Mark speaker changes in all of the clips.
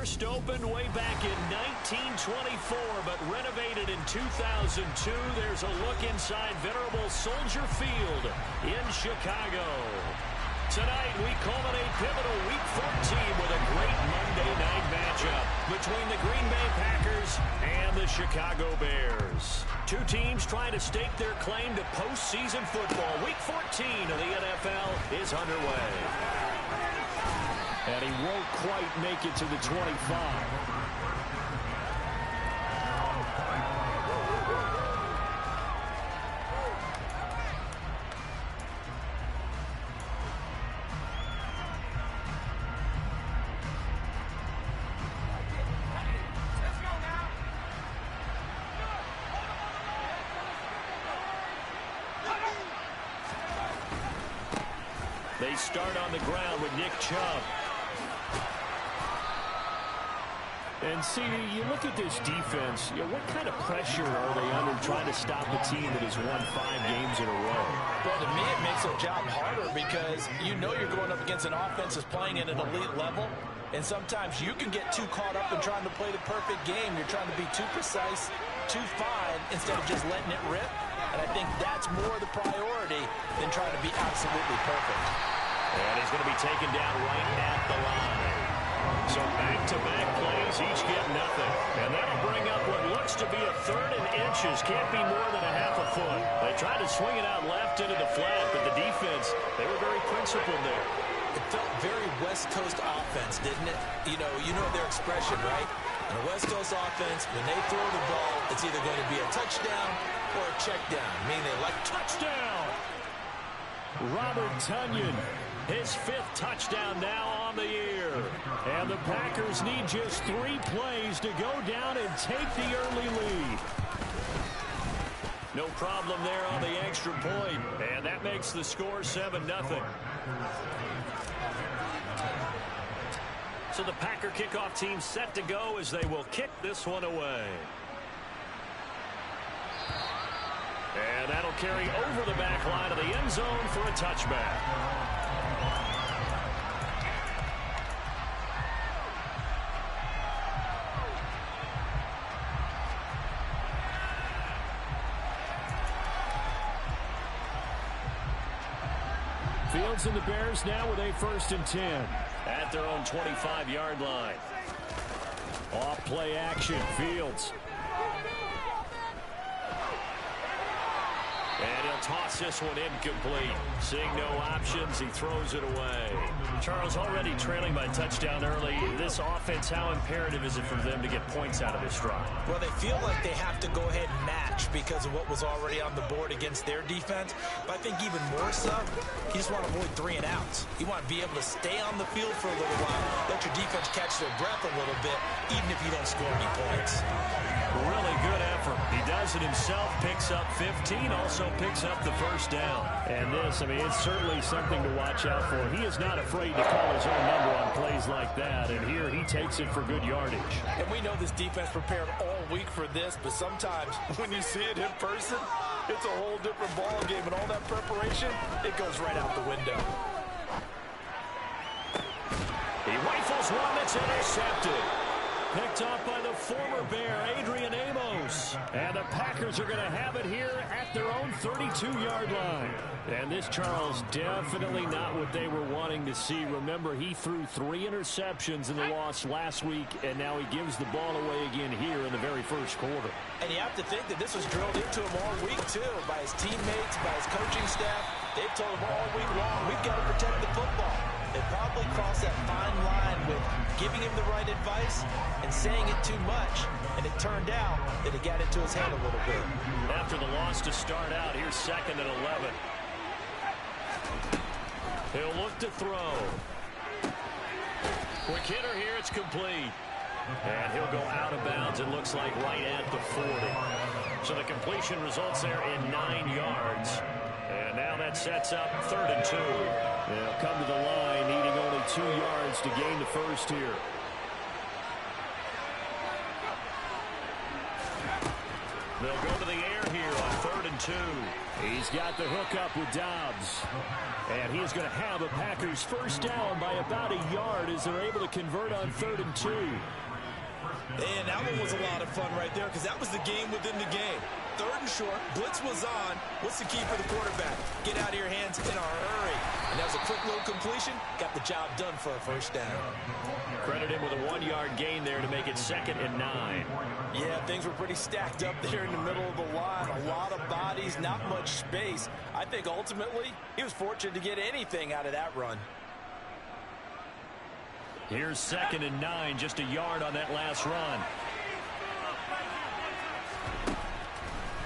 Speaker 1: first opened way back in 1924, but renovated in 2002. There's a look inside venerable Soldier Field in Chicago. Tonight, we culminate pivotal Week 14 with a great Monday night matchup between the Green Bay Packers and the Chicago Bears. Two teams trying to stake their claim to postseason football. Week 14 of the NFL is underway. And he won't quite make it to the 25. They start on the ground with Nick Chubb. And see, you look at this defense, what kind of pressure are they under trying to stop a team that has won 5 games in a row?
Speaker 2: Well, to me, it makes their job harder because you're going up against an offense that's playing at an elite level. And sometimes you can get too caught up in trying to play the perfect game. You're trying to be too precise, too fine, instead of just letting it rip. And I think that's more the priority than trying to be absolutely perfect.
Speaker 1: And he's going to be taken down right at the line. So back-to-back plays, each get nothing. And that'll bring up what looks to be a 3rd and inches. Can't be more than a half a foot. They tried to swing it out left into the flat, but the defense, they were very principled there.
Speaker 2: It felt very West Coast offense, didn't it? You know their expression, right? In a West Coast offense, when they throw the ball, it's either going to be a touchdown or a check down, meaning they like touchdown.
Speaker 1: Robert Tonyan, his 5th touchdown now on the year. And the Packers need just 3 plays to go down and take the early lead. No problem there on the extra point. And that makes the score 7-0. So the Packer kickoff team set to go as they will kick this one away. And that'll carry over the back line of the end zone for a touchback. Fields and the Bears now with a 1st and 10 at their own 25-yard line. Off play action, Fields. And he'll toss this one incomplete. Seeing no options, he throws it away. Charles, already trailing by touchdown early. This offense, how imperative is it for them to get points out of this drive?
Speaker 2: Well, they feel like they have to go ahead and match because of what was already on the board against their defense. But I think even more so, you just want to avoid 3 and outs. You want to be able to stay on the field for a little while, let your defense catch their breath a little bit, even if you don't score any points.
Speaker 1: Really good effort. He does it himself, picks up 15, also picks up the 1st down. And this, it's certainly something to watch out for. He is not afraid to call his own number on plays like that, and here he takes it for good yardage.
Speaker 2: And we know this defense prepared all week for this, but sometimes when you see it in person, it's a whole different ball game, and all that preparation, it goes right out the window.
Speaker 1: He rifles one that's intercepted. Picked off by the former Bear, Adrian Amos. And the Packers are going to have it here at their own 32-yard line. And this, Charles, definitely not what they were wanting to see. Remember, he threw 3 interceptions in the loss last week, and now he gives the ball away again here in the very first quarter.
Speaker 2: And you have to think that this was drilled into him all week, too, by his teammates, by his coaching staff. They've told him all week long, we've got to protect the football. They probably crossed that fine line with giving him the right advice and saying it too much. And it turned out that it got into his head a little bit.
Speaker 1: After the loss to start out, here's 2nd and 11. He'll look to throw. Quick hitter here, it's complete. And he'll go out of bounds, it looks like right at the 40. So the completion results there in 9 yards. And now that sets up 3rd and 2. They'll come to the line, needing only 2 yards to gain the 1st here. They'll go to the air here on 3rd and 2. He's got the hook up with Dobbs. And he is going to have a Packers first down by about a yard as they're able to convert on 3rd and 2.
Speaker 2: And that one was a lot of fun right there because that was the game within the game. 3rd and short, blitz was on. What's the key for the quarterback? Get out of your hands in a hurry. And that was a quick little completion. Got the job done for a first down.
Speaker 1: Credit him with a 1-yard gain there to make it 2nd and 9.
Speaker 2: Yeah, things were pretty stacked up there in the middle of the line. A lot of bodies, not much space. I think ultimately he was fortunate to get anything out of that run.
Speaker 1: Here's 2nd and 9, just a yard on that last run.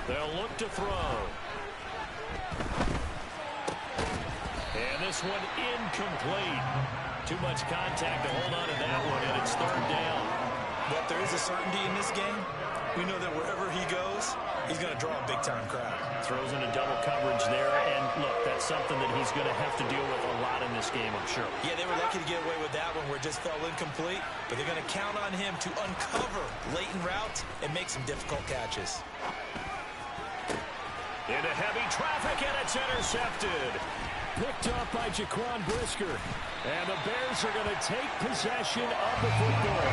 Speaker 1: They'll look to throw. And this one incomplete. Too much contact to hold on to that one, and it's 3rd down.
Speaker 2: But there is a certainty in this game. We know that wherever he goes, he's going to draw a big-time crowd.
Speaker 1: Throws into double coverage there, and look, that's something that he's going to have to deal with a lot in this game, I'm sure.
Speaker 2: Yeah, they were lucky to get away with that one where it just fell incomplete, but they're going to count on him to uncover latent routes and make some difficult catches.
Speaker 1: Into heavy traffic, and it's intercepted. Picked up by Jaquan Brisker. And the Bears are going to take possession of the football.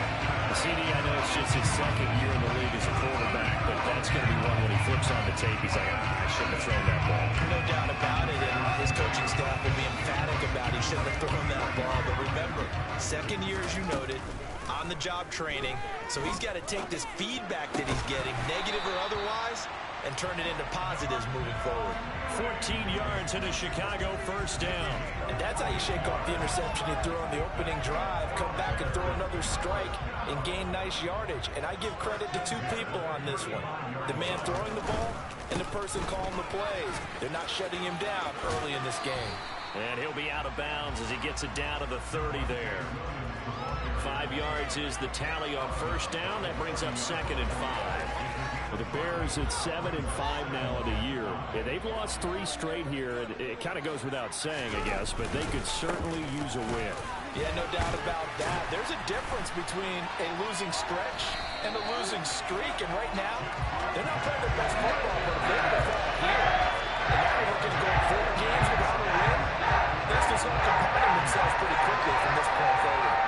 Speaker 1: CD, I know it's just his 2nd year in the league as a quarterback, but that's going to be one when he flips on the tape. He's like, I shouldn't have thrown that ball.
Speaker 2: No doubt about it, and his coaching staff will be emphatic about he shouldn't have thrown that ball. But remember, 2nd year, as you noted, on-the-job training. So he's got to take this feedback that he's getting, negative or otherwise, and turn it into positives moving forward.
Speaker 1: 14 yards into Chicago, first down.
Speaker 2: And that's how you shake off the interception you threw on the opening drive, come back and throw another strike and gain nice yardage. And I give credit to 2 people on this one. The man throwing the ball and the person calling the plays. They're not shutting him down early in this game.
Speaker 1: And he'll be out of bounds as he gets it down to the 30 there. 5 yards is the tally on first down. That brings up 2nd and 5. Well, the Bears at 7 and 5 now in the year. Yeah, they've lost 3 straight here. And it kind of goes without saying, I guess, but they could certainly use a win.
Speaker 2: Yeah, no doubt about that. There's a difference between a losing stretch and a losing streak. And right now, they're not playing their best football, but if they're going to fall here, and now they're looking to go 4 games without a win, things just start compounding themselves pretty quickly from this point forward.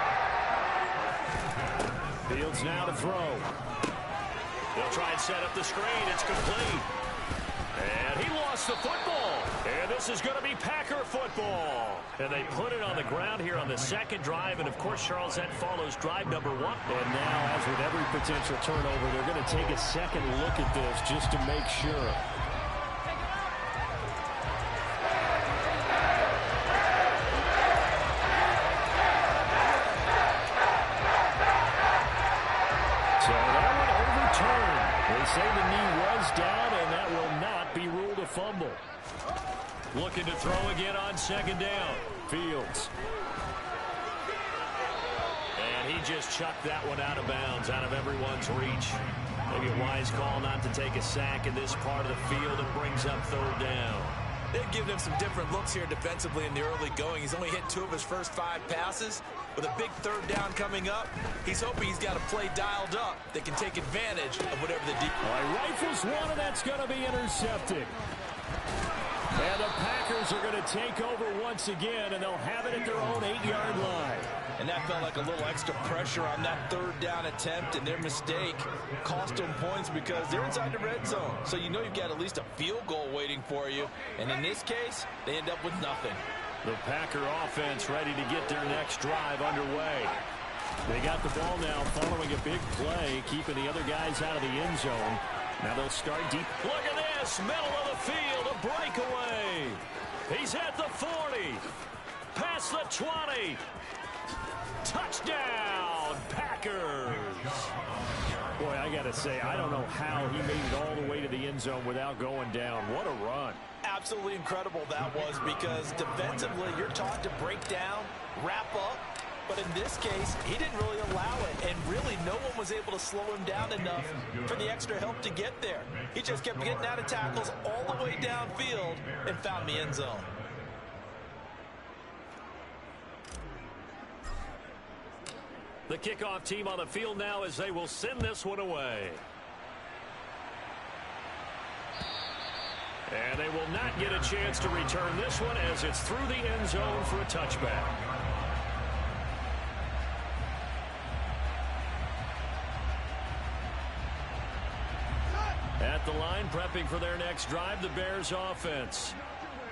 Speaker 1: Fields now to throw. They'll try and set up the screen. It's complete. And he lost the football. And this is going to be Packer football. And they put it on the ground here on the 2nd drive. And, of course, Charles, that follows drive number 1. And now, as with every potential turnover, they're going to take a second look at this just to make sure. They say the knee was down, and that will not be ruled a fumble. Looking to throw again on 2nd down. Fields. And he just chucked that one out of bounds, out of everyone's reach. Maybe a wise call not to take a sack in this part of the field and brings up 3rd down.
Speaker 2: They've given him some different looks here defensively in the early going. He's only hit 2 of his first 5 passes. With a big 3rd down coming up, he's hoping he's got a play dialed up that can take advantage of whatever the deep.
Speaker 1: Rifles one, and that's going to be intercepted. And the Packers are going to take over once again, and they'll have it at their own 8-yard line.
Speaker 2: And that felt like a little extra pressure on that 3rd down attempt, and their mistake cost them points because they're inside the red zone. So you know you've got at least a field goal waiting for you. And in this case, they end up with nothing.
Speaker 1: The Packer offense ready to get their next drive underway. They got the ball now following a big play, keeping the other guys out of the end zone. Now they'll start deep. Look at this, middle of the field, a breakaway. He's at the 40, past the 20. Touchdown, Packers. Boy, I got to say, I don't know how he made it all the way to the end zone without going down. What a run.
Speaker 2: Absolutely incredible that was because defensively you're taught to break down, wrap up. But in this case, he didn't really allow it, and really no one was able to slow him down enough for the extra help to get there. He just kept getting out of tackles all the way downfield and found the end zone.
Speaker 1: The kickoff team on the field now as they will send this one away. And they will not get a chance to return this one as it's through the end zone for a touchback. At the line, prepping for their next drive, the Bears offense.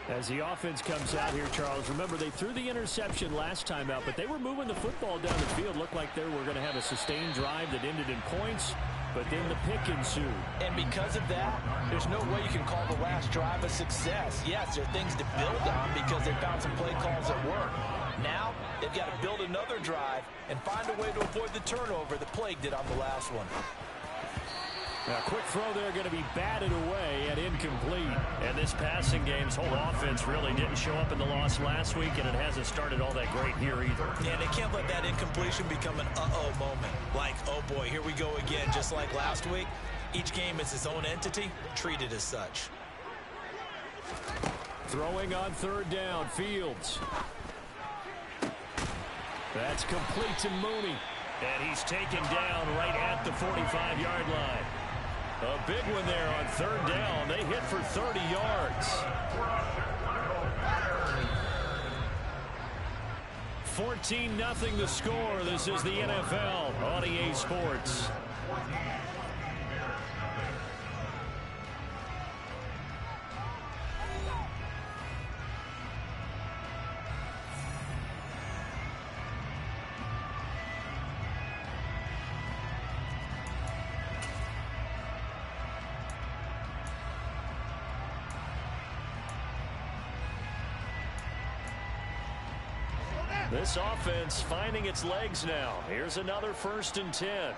Speaker 1: As the offense comes out here, Charles, remember they threw the interception last time out, but they were moving the football down the field. Looked like they were going to have a sustained drive that ended in points, but then the pick ensued.
Speaker 2: And because of that, there's no way you can call the last drive a success. Yes, there are things to build on because they found some play calls that work. Now, they've got to build another drive and find a way to avoid the turnover that plagued it on the last one.
Speaker 1: A quick throw there going to be batted away and incomplete. And this passing game's whole offense really didn't show up in the loss last week, and it hasn't started all that great here either.
Speaker 2: Yeah, they can't let that incompletion become an uh-oh moment. Like, oh boy, here we go again, just like last week. Each game is its own entity, treated as such.
Speaker 1: Throwing on third down, Fields. That's complete to Mooney. And he's taken down right at the 45-yard line. A big one there on third down. They hit for 30 yards. 14-0 the score. This is the NFL on EA Sports. This offense finding its legs now. Here's another 1st and 10.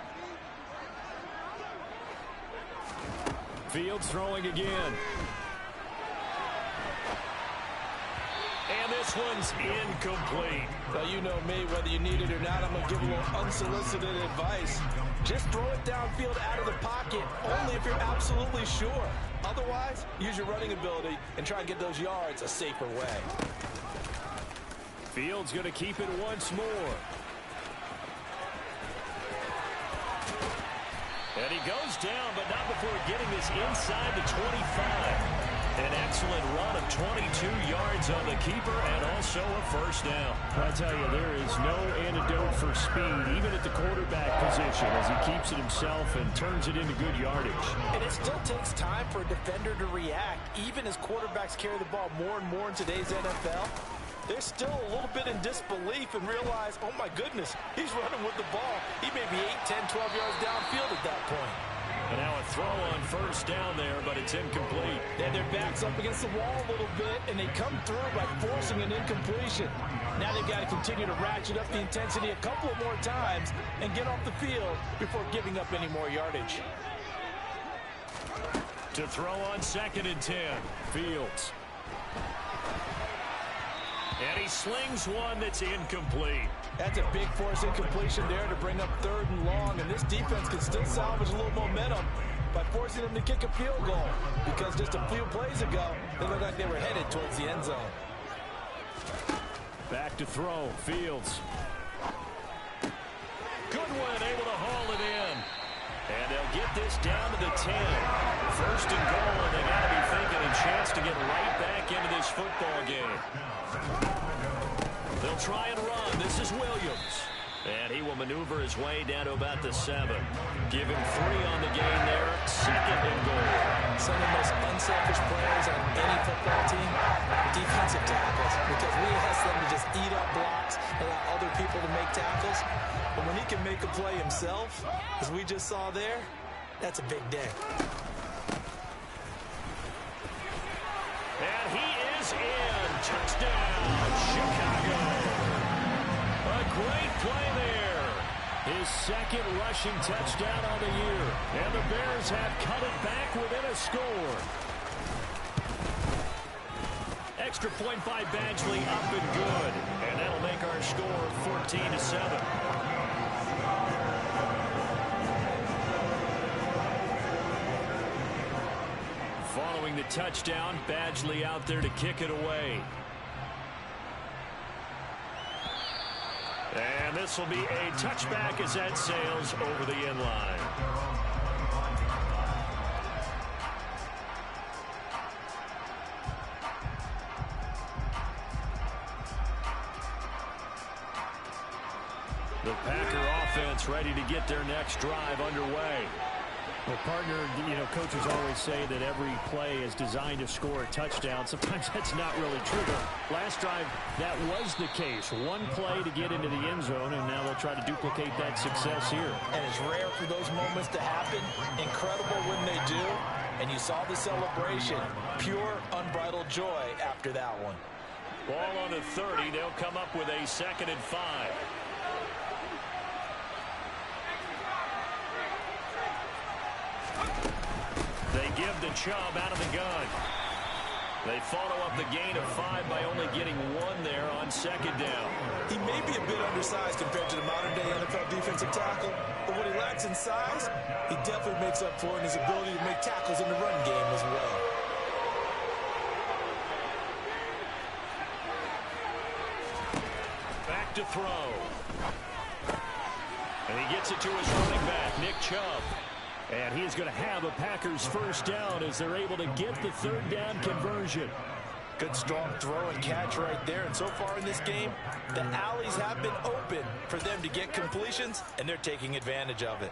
Speaker 1: Fields throwing again. And this one's incomplete.
Speaker 2: Well, you know me, whether you need it or not, I'm going to give a little unsolicited advice. Just throw it downfield out of the pocket, only if you're absolutely sure. Otherwise, use your running ability and try and get those yards a safer way.
Speaker 1: Fields going to keep it once more. And he goes down, but not before getting this inside the 25. An excellent run of 22 yards on the keeper and also a first down. I tell you, there is no antidote for speed, even at the quarterback position, as he keeps it himself and turns it into good yardage.
Speaker 2: And it still takes time for a defender to react, even as quarterbacks carry the ball more and more in today's NFL. They're still a little bit in disbelief and realize, oh my goodness, he's running with the ball. He may be 8, 10, 12 yards downfield at that point.
Speaker 1: And now a throw on first down there, but it's incomplete.
Speaker 2: And their back's up against the wall a little bit, and they come through by forcing an incompletion. Now they've got to continue to ratchet up the intensity a couple of more times and get off the field before giving up any more yardage.
Speaker 1: To throw on 2nd and 10, Fields. And he slings one that's incomplete.
Speaker 2: That's a big force incompletion there to bring up 3rd and long, and this defense can still salvage a little momentum by forcing them to kick a field goal, because just a few plays ago, they looked like they were headed towards the end zone.
Speaker 1: Back to throw, Fields. Goodwin able to haul it in. And they'll get this down to the 10. 1st and goal, and they got to be thinking a chance to get right back into this football game. They'll try and run. This is Williams. And he will maneuver his way down to about the 7. Give him 3 on the game there. 2nd and goal.
Speaker 2: Some of the most unselfish players on any football team, defensive tackles, because we ask them to just eat up blocks, allow other people to make tackles. But when he can make a play himself, as we just saw there, that's a big day.
Speaker 1: And he is in. Touchdown, Chicago. A great play there. His 2nd rushing touchdown on the year. And the Bears have cut it back within a score. Extra point by Badgley, up and good. And that'll make our score 14-7. Following the touchdown, Badgley out there to kick it away. And this will be a touchback as that sails over the end line. The Packer offense ready to get their next drive underway.
Speaker 3: Well, partner, coaches always say that every play is designed to score a touchdown. Sometimes that's not really true. But last drive, that was the case. One play to get into the end zone, and now they'll try to duplicate that success here.
Speaker 2: And it's rare for those moments to happen. Incredible when they do. And you saw the celebration. Pure, unbridled joy after that one.
Speaker 1: Ball on the 30. They'll come up with a 2nd and 5. They give the Chubb out of the gun. They follow up the gain of 5 by only getting 1 there on 2nd down.
Speaker 2: He may be a bit undersized compared to the modern-day NFL defensive tackle, but what he lacks in size, he definitely makes up for in his ability to make tackles in the run game as well.
Speaker 1: Back to throw. And he gets it to his running back, Nick Chubb.
Speaker 3: And he's going to have a Packers first down as they're able to get the 3rd down conversion.
Speaker 2: Good strong throw and catch right there. And so far in this game, the alleys have been open for them to get completions, and they're taking advantage of it.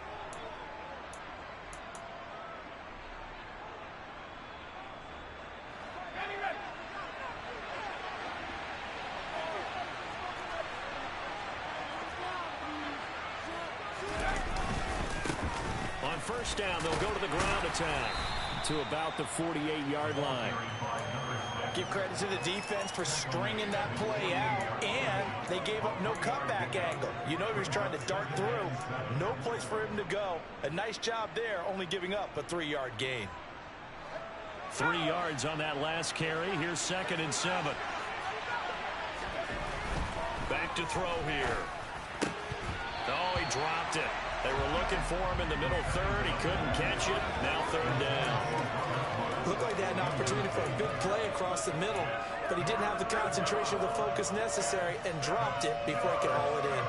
Speaker 1: On 1st down, they'll go to the ground attack
Speaker 3: to about the 48-yard line.
Speaker 2: Give credit to the defense for stringing that play out, and they gave up no cutback angle. You know he was trying to dart through. No place for him to go. A nice job there, only giving up a 3-yard gain.
Speaker 1: 3 yards on that last carry. Here's 2nd and 7. Back to throw here. Oh, he dropped it. They were looking for him in the middle 3rd. He couldn't catch it. Now 3rd down.
Speaker 2: Looked like they had an opportunity for a big play across the middle, but he didn't have the concentration or the focus necessary and dropped it before he could haul it in.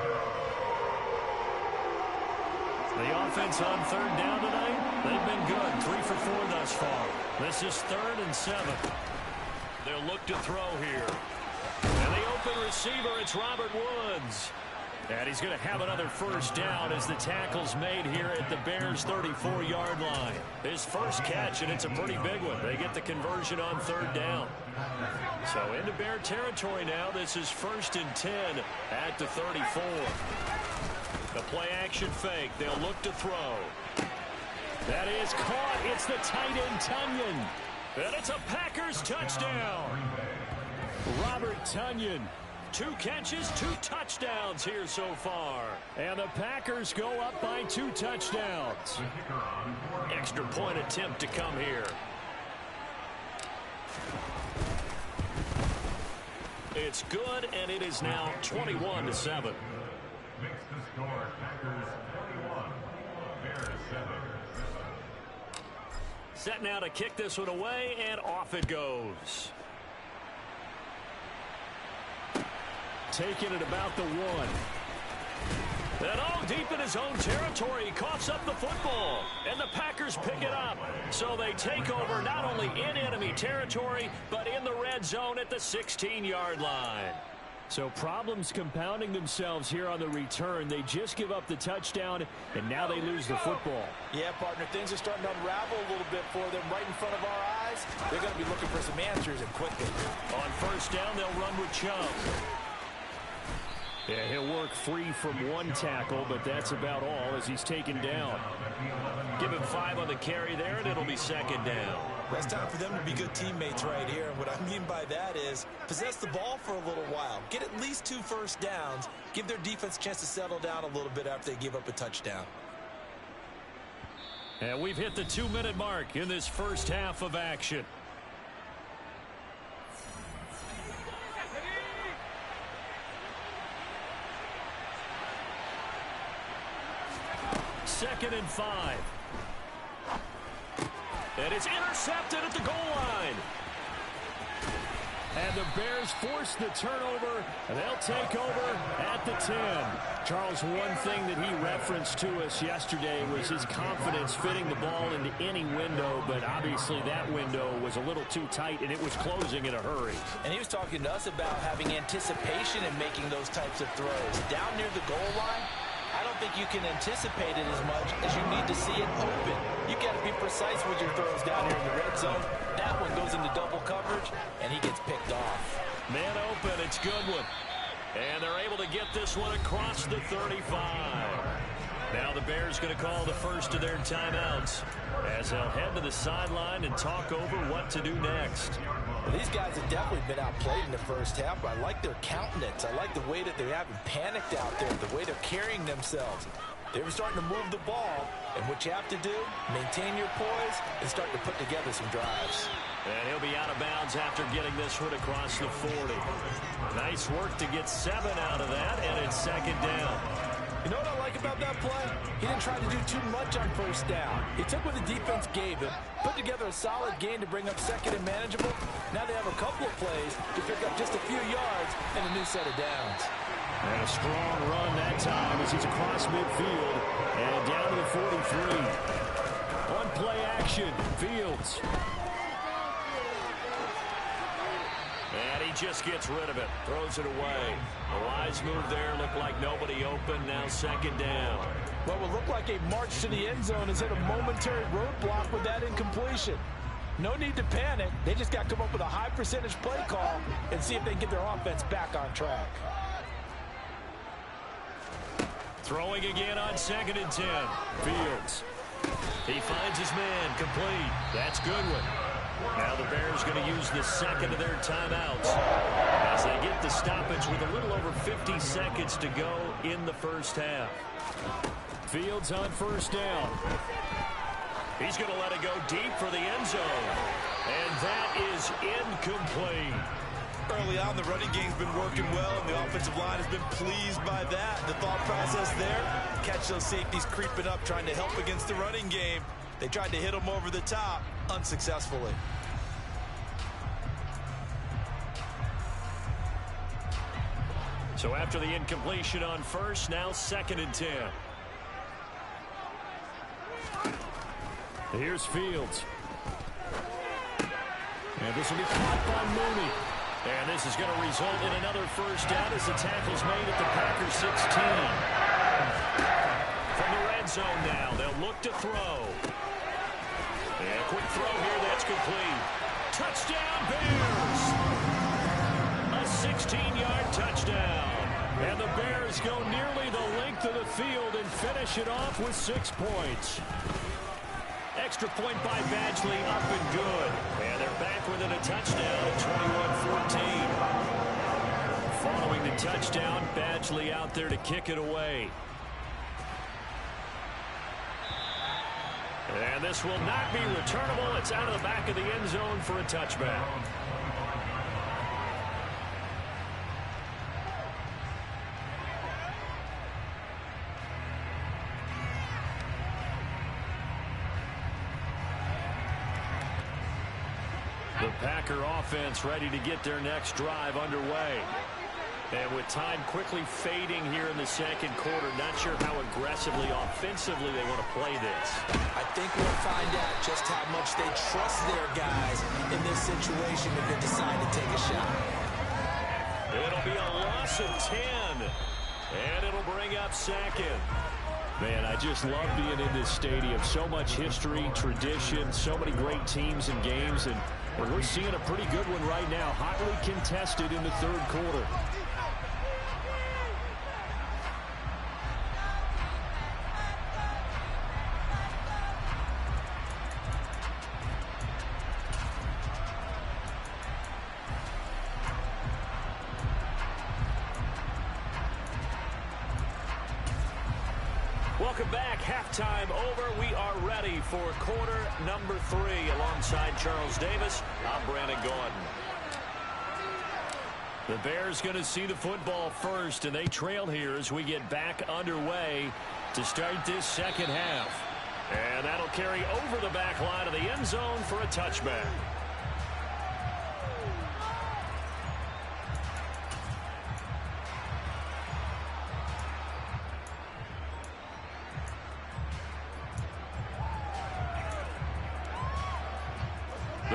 Speaker 1: The offense on 3rd down tonight, they've been good. 3 for 4 thus far. This is 3rd and 7. They'll look to throw here. And the open receiver, it's Robert Woods. And he's going to have another first down as the tackle's made here at the Bears' 34-yard line. His first catch, and it's a pretty big one. They get the conversion on 3rd down. So into Bear territory now. This is 1st and 10 at the 34. The play-action fake. They'll look to throw. That is caught. It's the tight end, Tonyan. And it's a Packers touchdown. Robert Tonyan. 2 catches, 2 touchdowns here so far. And the Packers go up by 2 touchdowns. Extra point attempt to come here. It's good, and it is now 21-7.
Speaker 4: Makes the score Packers 21, Bears 7.
Speaker 1: Set now to kick this one away, and off it goes. Taking it about the 1. And deep in his own territory, he coughs up the football. And the Packers pick it up. So they take over not only in enemy territory, but in the red zone at the 16-yard line.
Speaker 3: So problems compounding themselves here on the return. They just give up the touchdown, and now they lose the football.
Speaker 2: Yeah, partner, things are starting to unravel a little bit for them right in front of our eyes. They're going to be looking for some answers, and quickly.
Speaker 1: On 1st down, they'll run with Chubb.
Speaker 3: Yeah, he'll work free from 1 tackle, but that's about all as he's taken down.
Speaker 1: Give him 5 on the carry there, and it'll be 2nd down.
Speaker 2: It's time for them to be good teammates right here. And what I mean by that is possess the ball for a little while. Get at least 2 first downs. Give their defense a chance to settle down a little bit after they give up a touchdown.
Speaker 1: And we've hit the 2-minute mark in this first half of action. Second and 5. And it's intercepted at the goal line.
Speaker 3: And the Bears force the turnover, and they'll take over at the 10. Charles, one thing that he referenced to us yesterday was his confidence fitting the ball into any window, but obviously that window was a little too tight, and it was closing in a hurry.
Speaker 2: And he was talking to us about having anticipation in making those types of throws. Down near the goal line, I don't think you can anticipate it as much as you need to see it open. You got to be precise with your throws down here in the red zone. That one goes into double coverage, and he gets picked off.
Speaker 1: Man open, it's Goodwin. And they're able to get this one across the 35. Now the Bears going to call the first of their timeouts as they'll head to the sideline and talk over what to do next.
Speaker 2: Well, these guys have definitely been outplayed in the first half. I like their countenance. I like the way that they haven't panicked out there, the way they're carrying themselves. They're starting to move the ball, and what you have to do, maintain your poise and start to put together some drives.
Speaker 1: And he'll be out of bounds after getting this one across the 40. Nice work to get 7 out of that, and it's second down.
Speaker 2: You know what I like about that play? He didn't try to do too much on first down. He took what the defense gave him, put together a solid gain to bring up second and manageable. Now they have a couple of plays to pick up just a few yards and a new set of downs.
Speaker 3: And a strong run that time as he's across midfield and down to the 43. On play action, Fields.
Speaker 1: And he just gets rid of it, throws it away. A wise move there, looked like nobody open, now second down.
Speaker 2: What will look like a march to the end zone has hit a momentary roadblock with that incompletion. No need to panic. They just got to come up with a high percentage play call and see if they can get their offense back on track.
Speaker 1: Throwing again on second and 10. Fields. He finds his man, complete. That's Goodwin. Now the Bears going to use the second of their timeouts as they get the stoppage with a little over 50 seconds to go in the first half.
Speaker 3: Fields on first down.
Speaker 1: He's going to let it go deep for the end zone. And that is incomplete.
Speaker 5: Early on, the running game's been working well, and the offensive line has been pleased by that. The thought process there, catch those safeties creeping up, trying to help against the running game. They tried to hit them over the top, unsuccessfully.
Speaker 1: So after the incompletion on first, now second and 10.
Speaker 3: Here's Fields. And this will be caught by Mooney. And this is going to result in another first down as the tackle's made at the Packers 16.
Speaker 1: From the red zone now, they'll look to throw. And a quick throw here, that's complete. Touchdown, Bears! A 16-yard touchdown. And the Bears go nearly the length of the field and finish it off with 6 points. Extra point by Badgley, up and good. And they're back within a touchdown at 21-14. Following the touchdown, Badgley out there to kick it away. And this will not be returnable. It's out of the back of the end zone for a touchback. The Packer offense ready to get their next drive underway. And with time quickly fading here in the second quarter, not sure how aggressively, offensively they want to play this.
Speaker 2: I think we'll find out just how much they trust their guys in this situation if they decide to take a shot.
Speaker 1: It'll be a loss of 10. And it'll bring up second.
Speaker 3: Man, I just love being in this stadium. So much history, tradition, so many great teams and games. And we're seeing a pretty good one right now. Hotly contested in the third quarter.
Speaker 1: Welcome back. Halftime over. We are ready for quarter number 3. Alongside Charles Davis, I'm Brandon Gaudin. The Bears going to see the football first, and they trail here as we get back underway to start this second half. And that'll carry over the back line of the end zone for a touchback.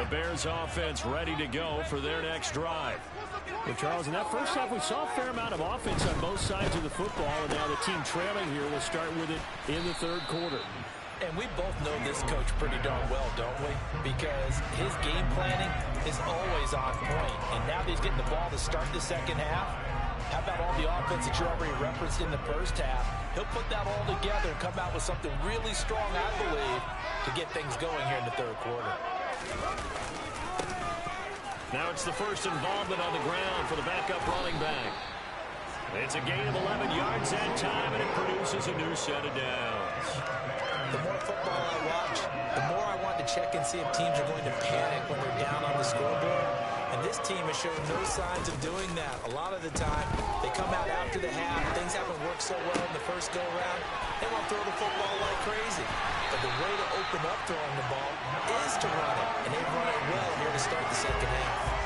Speaker 1: The Bears offense ready to go for their next drive.
Speaker 3: Well, Charles, in that first half, we saw a fair amount of offense on both sides of the football, and now the team trailing here will start with it in the third quarter.
Speaker 2: And we both know this coach pretty darn well, don't we? Because his game planning is always on point. And now that he's getting the ball to start the second half, how about all the offense that you already referenced in the first half? He'll put that all together and come out with something really strong, I believe, to get things going here in the third quarter.
Speaker 1: Now it's the first involvement on the ground for the backup running back. It's a gain of 11 yards that time, and it produces a new set of downs.
Speaker 2: The more football I watch, the more I want to check and see if teams are going to panic when they're down on the scoreboard. And this team has shown no signs of doing that. A lot of the time, they come out after the half. Things haven't worked so well in the first go-around. They want to throw the football like crazy. But the way to open up throwing the ball is to run it. And they've run it well here to start the second half.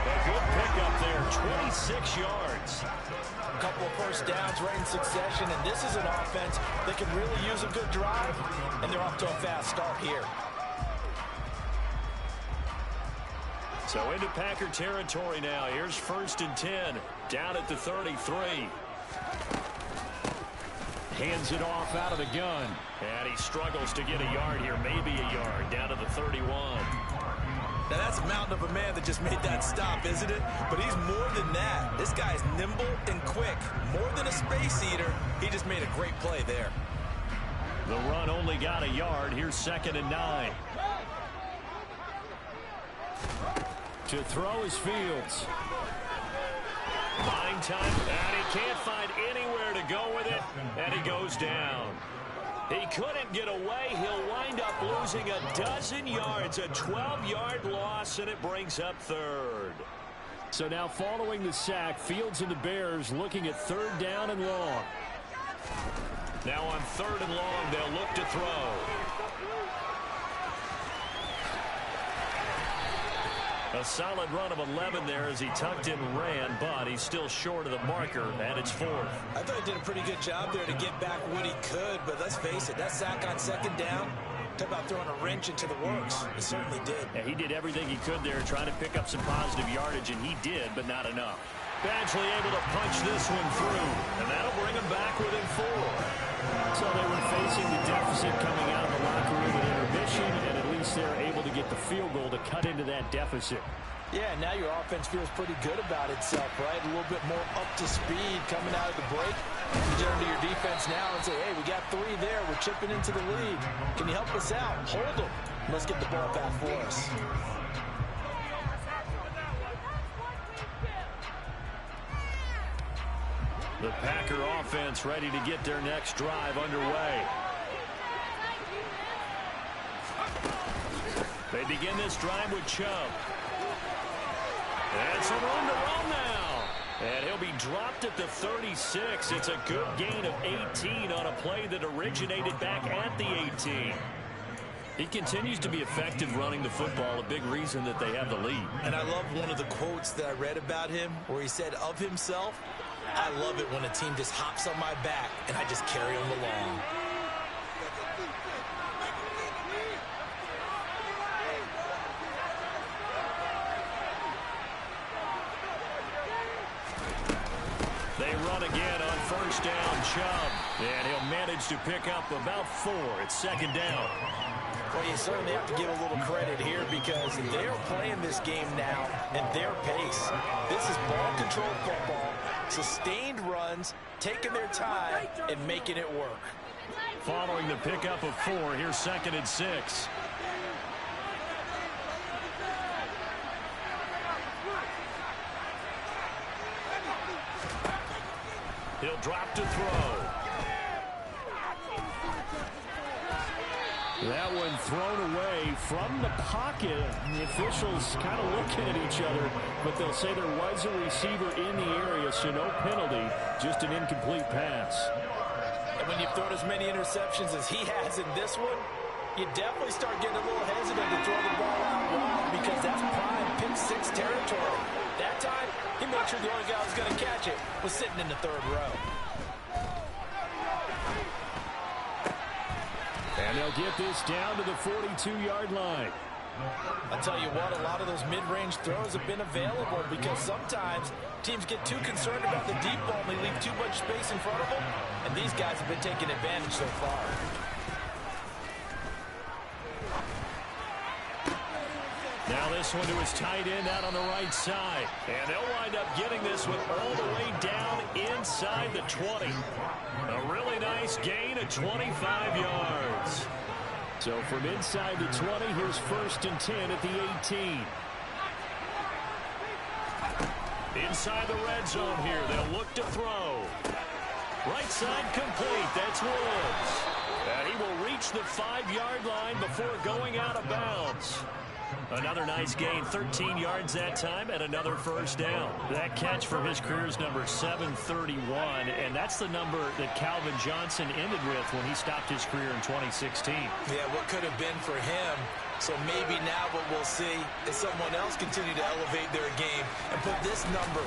Speaker 1: A good pickup there, 26 yards.
Speaker 2: A couple of first downs right in succession. And this is an offense that can really use a good drive. And they're off to a fast start here.
Speaker 1: So into Packer territory now. Here's 1st and 10. Down at the 33.
Speaker 3: Hands it off out of the gun.
Speaker 1: And he struggles to get a yard here. Maybe a yard. Down to the 31.
Speaker 5: Now that's a mountain of a man that just made that stop, isn't it? But he's more than that. This guy's nimble and quick. More than a space eater. He just made a great play there.
Speaker 1: The run only got a yard. Here's 2nd and 9.
Speaker 3: To throw is Fields.
Speaker 1: Buying time, and he can't find anywhere to go with it, and he goes down. He couldn't get away. He'll wind up losing a dozen yards, a 12-yard loss, and it brings up 3rd.
Speaker 3: So now following the sack, Fields and the Bears looking at 3rd down and long.
Speaker 1: Now on 3rd and long, they'll look to throw. A solid run of 11 there as he tucked in and ran, but he's still short of the marker, and it's 4th.
Speaker 5: I thought he did a pretty good job there to get back what he could, but let's face it, that sack on 2nd down, talk about throwing a wrench into the works. He certainly did.
Speaker 1: Yeah, he did everything he could there trying to pick up some positive yardage, and he did, but not enough. Badgley able to punch this one through, and that'll bring him back within 4.
Speaker 3: So they were facing the deficit coming out of the locker room at intermission, and at least they're able to get the field goal to cut into that deficit.
Speaker 2: Yeah, now your offense feels pretty good about itself, right? A little bit more up to speed coming out of the break. You turn to your defense now and say, hey, we got 3 there. We're chipping into the lead. Can you help us out? Hold them. Let's get the ball back for us.
Speaker 1: The Packer offense ready to get their next drive underway. They begin this drive with Chubb. And some room to run now. And he'll be dropped at the 36. It's a good gain of 18 on a play that originated back at the 18. He continues to be effective running the football, a big reason that they have the lead.
Speaker 5: And I love one of the quotes that I read about him where he said of himself, I love it when a team just hops on my back and I just carry them along.
Speaker 1: They run again on 1st down, Chubb. And he'll manage to pick up about 4. It's 2nd down.
Speaker 2: Well, you certainly have to give a little credit here because they're playing this game now at their pace. This is ball control football, sustained runs, taking their time, and making it work.
Speaker 1: Following the pickup of 4, here's 2nd and 6. He'll drop to throw.
Speaker 3: That one thrown away from the pocket. The officials kind of looking at each other, but they'll say there was a receiver in the area, so no penalty, just an incomplete pass.
Speaker 2: And when you've thrown as many interceptions as he has in this one, you definitely start getting a little hesitant to throw the ball out wide because that's prime pick 6 territory. That time, he made sure the only guy who was going to catch it was sitting in the 3rd row.
Speaker 3: And they'll get this down to the 42-yard line.
Speaker 2: I'll tell you what, a lot of those mid-range throws have been available because sometimes teams get too concerned about the deep ball and they leave too much space in front of them, and these guys have been taking advantage so far.
Speaker 3: Now this one to his tight end out on the right side. And they'll wind up getting this one all the way down inside the 20. A really nice gain of 25 yards. So from inside the 20, here's 1st and 10 at the 18. Inside the red zone here, they'll look to throw. Right side complete, that's Woods. And he will reach the 5-yard line before going out of bounds. Another nice gain, 13 yards that time, and another 1st down. That catch for his career is number 731, and that's the number that Calvin Johnson ended with when he stopped his career in 2016.
Speaker 2: Yeah, what could have been for him. So maybe now what we'll see is someone else continue to elevate their game and put this number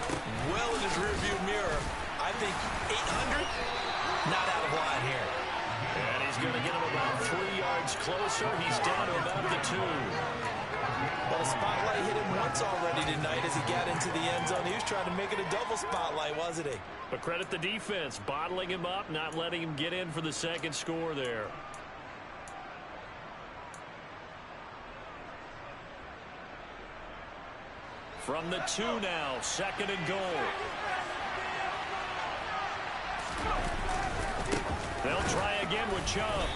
Speaker 2: well in his rearview mirror. I think 800, not out of line here.
Speaker 3: And he's going to get him about 3 yards closer. He's down to about the 2.
Speaker 2: Well, the spotlight hit him once already tonight as he got into the end zone. He was trying to make it a double spotlight, wasn't he?
Speaker 3: But credit the defense, bottling him up, not letting him get in for the second score there. From the 2 now, 2nd and goal. They'll try again with Chubb.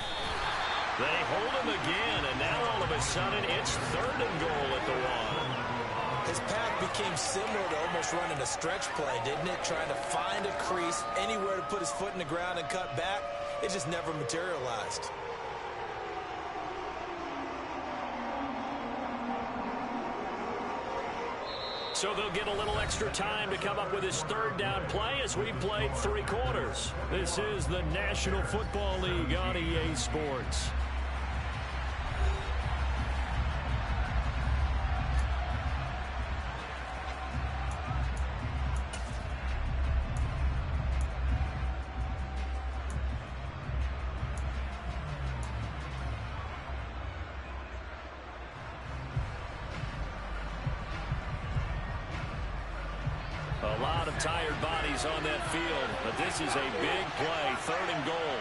Speaker 3: They hold him again, and now all of a sudden it's 3rd and goal at the 1.
Speaker 2: His path became similar to almost running a stretch play, didn't it? Trying to find a crease, anywhere to put his foot in the ground and cut back. It just never materialized.
Speaker 3: So they'll get a little extra time to come up with his 3rd down play as we've played 3 quarters. This is the National Football League on EA Sports. A lot of tired bodies on that field, but this is a big play, 3rd and goal.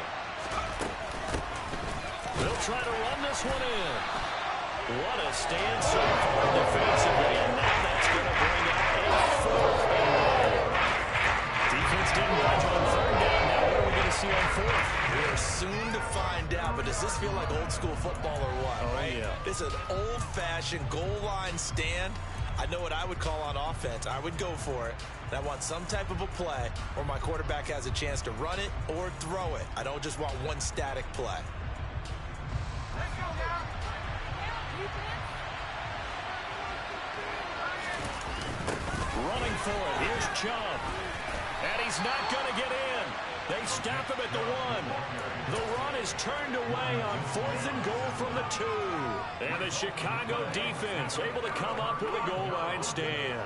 Speaker 3: They'll try to run this one in. What a stand so far defensively, and now that's going to bring up a 4th and goal. Defense didn't budge on 3rd down. Now what are we going to see on 4th?
Speaker 2: We're soon to find out, but does this feel like old school football or what?
Speaker 3: Oh,
Speaker 2: right?
Speaker 3: Yeah.
Speaker 2: This is an old-fashioned goal line stand. I know what I would call on offense. I would go for it. And I want some type of a play where my quarterback has a chance to run it or throw it. I don't just want one static play.
Speaker 3: Running for it. Here's Chubb. And he's not going to get in. They stop him at the 1. The run is turned away on 4th and goal from the 2. And the Chicago defense able to come up with a goal line stand.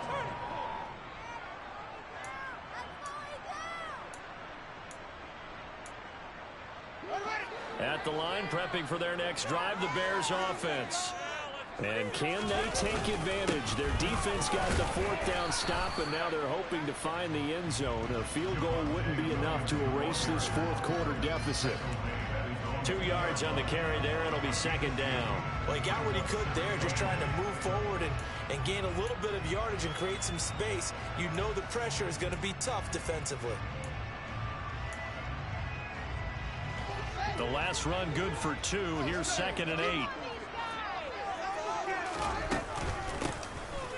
Speaker 3: At the line, prepping for their next drive, the Bears offense. And can they take advantage? Their defense got the 4th down stop, and now they're hoping to find the end zone. A field goal wouldn't be enough to erase this 4th quarter deficit. 2 yards on the carry there. It'll be 2nd down.
Speaker 2: Well, he got what he could there, just trying to move forward and gain a little bit of yardage and create some space. You know the pressure is going to be tough defensively.
Speaker 3: The last run good for 2. Here's 2nd and 8.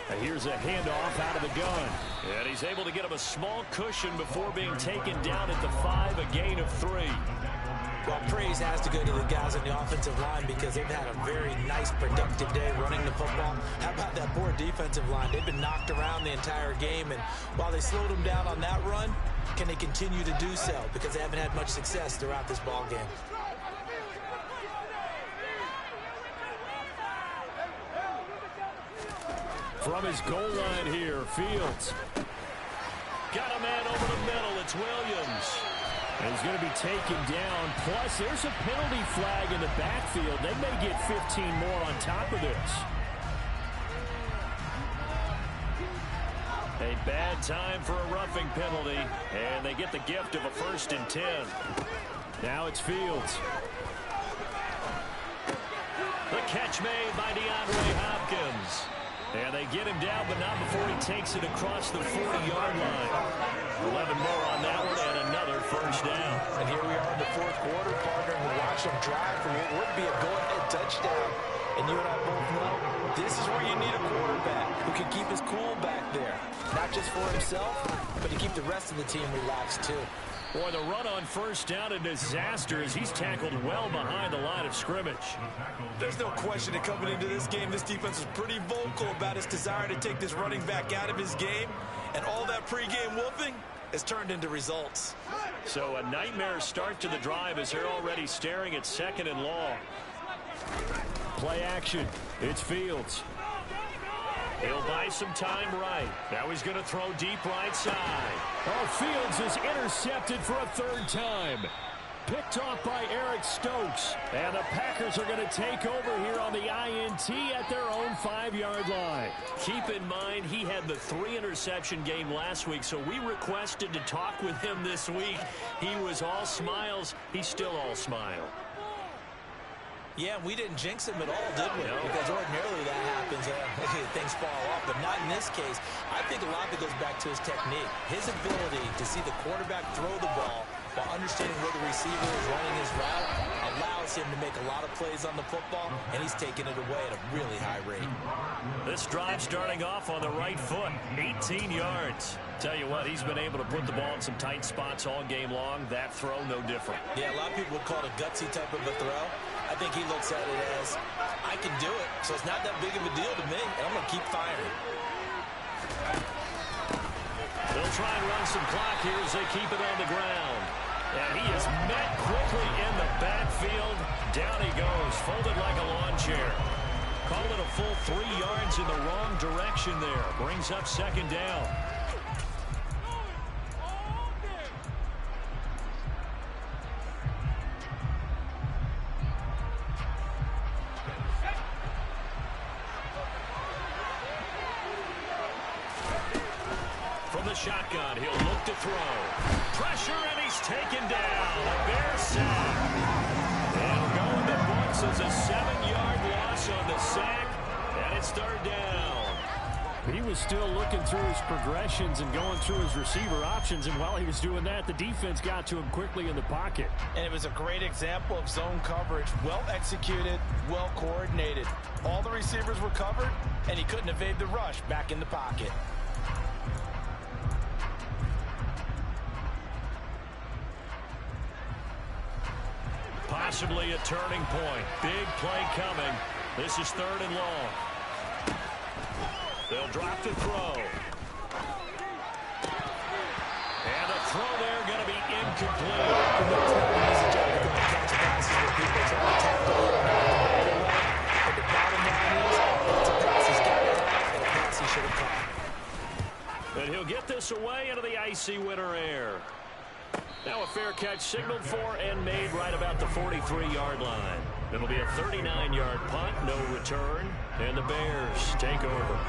Speaker 3: And here's a handoff out of the gun. And he's able to get him a small cushion before being taken down at the 5, a gain of 3.
Speaker 2: Well, praise has to go to the guys on the offensive line because they've had a very nice, productive day running the football. How about that poor defensive line? They've been knocked around the entire game, and while they slowed them down on that run, can they continue to do so? Because they haven't had much success throughout this ball game.
Speaker 3: From his goal line here, Fields. Got a man over the middle. It's Williams. And he's going to be taken down. Plus, there's a penalty flag in the backfield. They may get 15 more on top of this.
Speaker 1: A bad time for a roughing penalty, and they get the gift of a 1st and 10.
Speaker 3: Now it's Fields.
Speaker 1: The catch made by DeAndre Hopkins. And they get him down, but not before he takes it across the 40-yard line. 11 more on that one, and another 1st down.
Speaker 2: And here we are in the 4th quarter, partner, and we watch them drive for what would be a go-ahead touchdown. And you and I both know this is where you need a quarterback who can keep his cool back there. Not just for himself, but to keep the rest of the team relaxed, too.
Speaker 1: Boy, the run on 1st down, a disaster as he's tackled well behind the line of scrimmage.
Speaker 5: There's no question that coming into this game, this defense is pretty vocal about its desire to take this running back out of his game. And all that pregame wolfing has turned into results.
Speaker 1: So a nightmare start to the drive as they're already staring at 2nd and long.
Speaker 3: Play action. It's Fields.
Speaker 1: He'll buy some time right. Now he's going to throw deep right side.
Speaker 3: Oh, Fields is intercepted for a 3rd time. Picked off by Eric Stokes. And the Packers are going to take over here on the INT at their own 5-yard line.
Speaker 1: Keep in mind, he had the 3-interception game last week, so we requested to talk with him this week. He was all smiles. He's still all smile.
Speaker 2: Yeah, we didn't jinx him at all, did we?
Speaker 1: No.
Speaker 2: Because ordinarily that happens. Things fall off, but not in this case. I think a lot of it goes back to his technique. His ability to see the quarterback throw the ball while understanding where the receiver is running his route allows him to make a lot of plays on the football, and he's taking it away at a really high rate.
Speaker 1: This drive starting off on the right foot, 18 yards. Tell you what, he's been able to put the ball in some tight spots all game long. That throw, no different.
Speaker 2: Yeah, a lot of people would call it a gutsy type of a throw. I think he looks at it as, I can do it, so it's not that big of a deal to me, and I'm going to keep firing.
Speaker 1: They'll try and run some clock here as they keep it on the ground. And he is met quickly in the backfield. Down he goes, folded like a lawn chair. Call it a full 3 yards in the wrong direction there. Brings up 2nd down. Shotgun, he'll look to throw. Pressure, and he's taken down. A Bear sack. And going to books as a 7-yard loss on the sack, and it's 3rd down.
Speaker 3: He was still looking through his progressions and going through his receiver options, and while he was doing that, the defense got to him quickly in the pocket.
Speaker 2: And it was a great example of zone coverage. Well executed, well coordinated. All the receivers were covered, and he couldn't evade the rush back in the pocket.
Speaker 1: Possibly a turning point. Big play coming. This is 3rd and long. They'll drop to throw. And the throw there going to be incomplete.
Speaker 2: It's not an easy job to go and catch passes where people try to tackle it. But the bottom line is, it's a pass he's got to have and a pass he should have caught.
Speaker 1: And he'll get this away into the icy winter air. Now a fair catch signaled for and made right about the 43-yard line. It'll be a 39-yard punt, no return, and the Bears take over.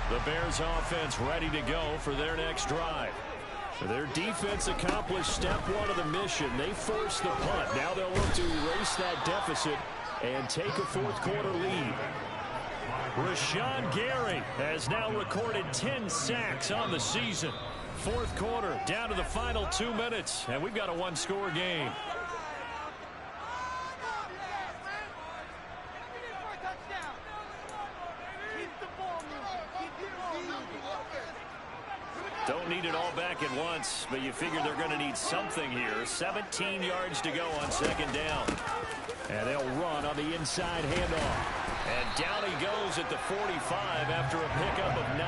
Speaker 1: The Bears offense ready to go for their next drive. Their defense accomplished step 1 of the mission. They forced the punt. Now they'll look to erase that deficit and take a 4th quarter lead. Rashawn Gary has now recorded 10 sacks on the season. 4th quarter, down to the final 2 minutes, and we've got a 1-score game. Don't need it all back at once, but you figure they're going to need something here. 17 yards to go on 2nd down.
Speaker 3: And they'll run on the inside handoff.
Speaker 1: And down he goes at the 45 after a pickup of 9.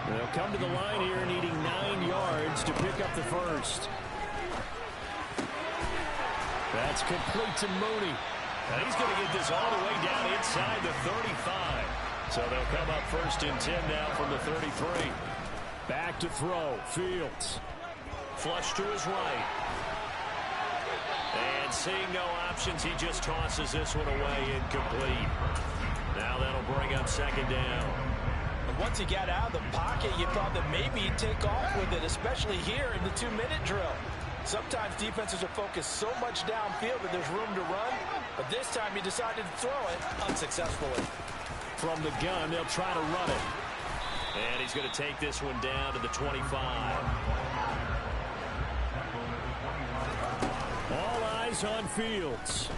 Speaker 3: They'll come to the line here needing 9 yards to pick up the 1st. That's complete to Mooney.
Speaker 1: And he's going to get this all the way down inside the 35. So they'll come up 1st and 10 now from the 33.
Speaker 3: Back to throw. Fields.
Speaker 1: Flush to his right. And And seeing no options, he just tosses this one away incomplete. Now that'll bring up second down.
Speaker 2: And once he got out of the pocket, you thought that maybe he'd take off with it, especially here in the 2-minute drill. Sometimes defenses are focused so much downfield that there's room to run, but this time he decided to throw it unsuccessfully.
Speaker 3: From the gun, they'll try to run it.
Speaker 1: And he's going to take this one down to the 25.
Speaker 3: All eyes on Fields.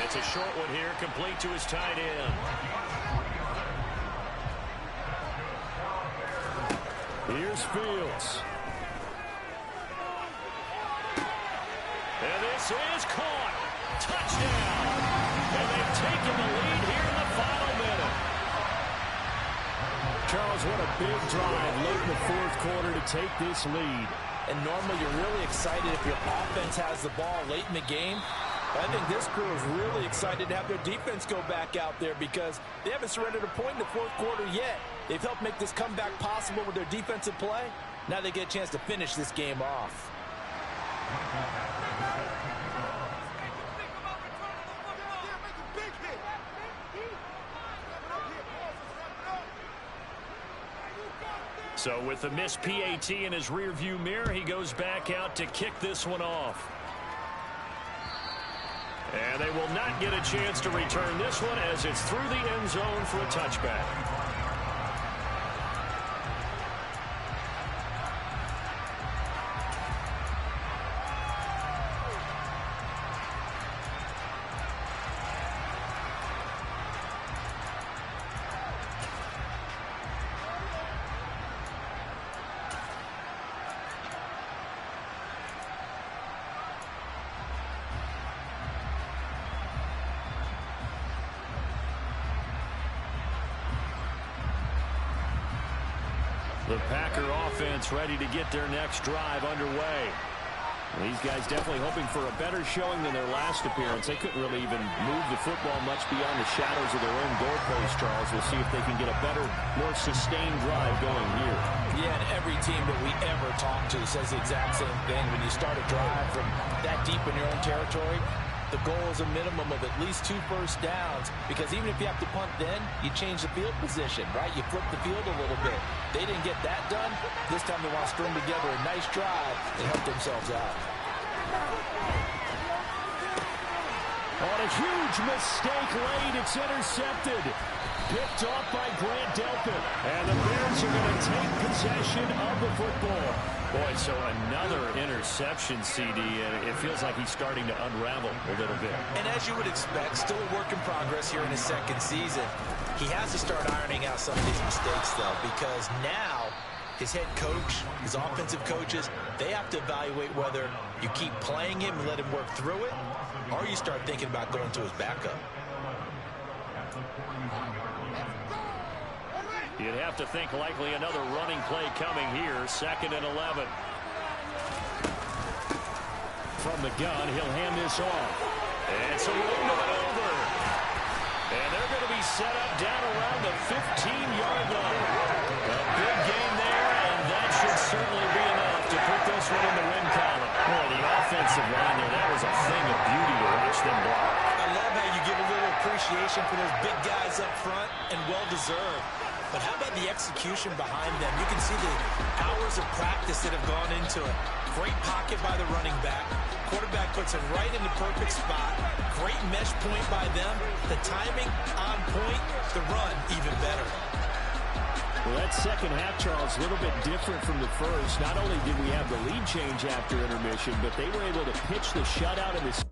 Speaker 1: It's a short one here, complete to his tight end.
Speaker 3: Here's Fields.
Speaker 1: And this is caught. Touchdown. And they've taken the lead here in the final minute.
Speaker 3: Charles, what a big drive late in the fourth quarter to take this lead.
Speaker 2: And normally you're really excited if your offense has the ball late in the game. But I think this crew is really excited to have their defense go back out there because they haven't surrendered a point in the fourth quarter yet. They've helped make this comeback possible with their defensive play. Now they get a chance to finish this game off.
Speaker 1: So with the missed PAT in his rearview mirror, he goes back out to kick this one off. And they will not get a chance to return this one as it's through the end zone for a touchback. The Packer offense ready to get their next drive underway.
Speaker 3: These guys definitely hoping for a better showing than their last appearance. They couldn't really even move the football much beyond the shadows of their own goalpost, Charles. We'll see if they can get a better, more sustained drive going here.
Speaker 2: Yeah, and every team that we ever talk to says the exact same thing. When you start a drive from that deep in your own territory, the goal is a minimum of at least 2 first downs, because even if you have to punt then, you change the field position, right? You flip the field a little bit. They didn't get that done. This time they want to string together a nice drive and help themselves out.
Speaker 3: On a huge mistake late, it's intercepted. Picked off by Grant Delpit. And the Bears are going to take possession of the football.
Speaker 1: Boy, so another interception, CD, and it feels like he's starting to unravel a little bit.
Speaker 2: And as you would expect, still a work in progress here in his second season. He has to start ironing out some of these mistakes, though, because now his head coach, his offensive coaches, they have to evaluate whether you keep playing him and let him work through it, or you start thinking about going to his backup.
Speaker 1: You'd have to think likely another running play coming here. 2nd and 11.
Speaker 3: From the gun, he'll hand this off.
Speaker 1: It's a roll it over. And they're going to be set up down around the 15-yard line. A big game there, and that should certainly be enough to put this one in the win column. Boy, the offensive line there, that was a thing of beauty to watch them block.
Speaker 2: I love how you give a little appreciation for those big guys up front, and well-deserved. But how about the execution behind them? You can see the hours of practice that have gone into it. Great pocket by the running back. Quarterback puts it right in the perfect spot. Great mesh point by them. The timing on point. The run even better.
Speaker 3: Well, that second half, Charles, a little bit different from the first. Not only did we have the lead change after intermission, but they were able to pitch the shutout in this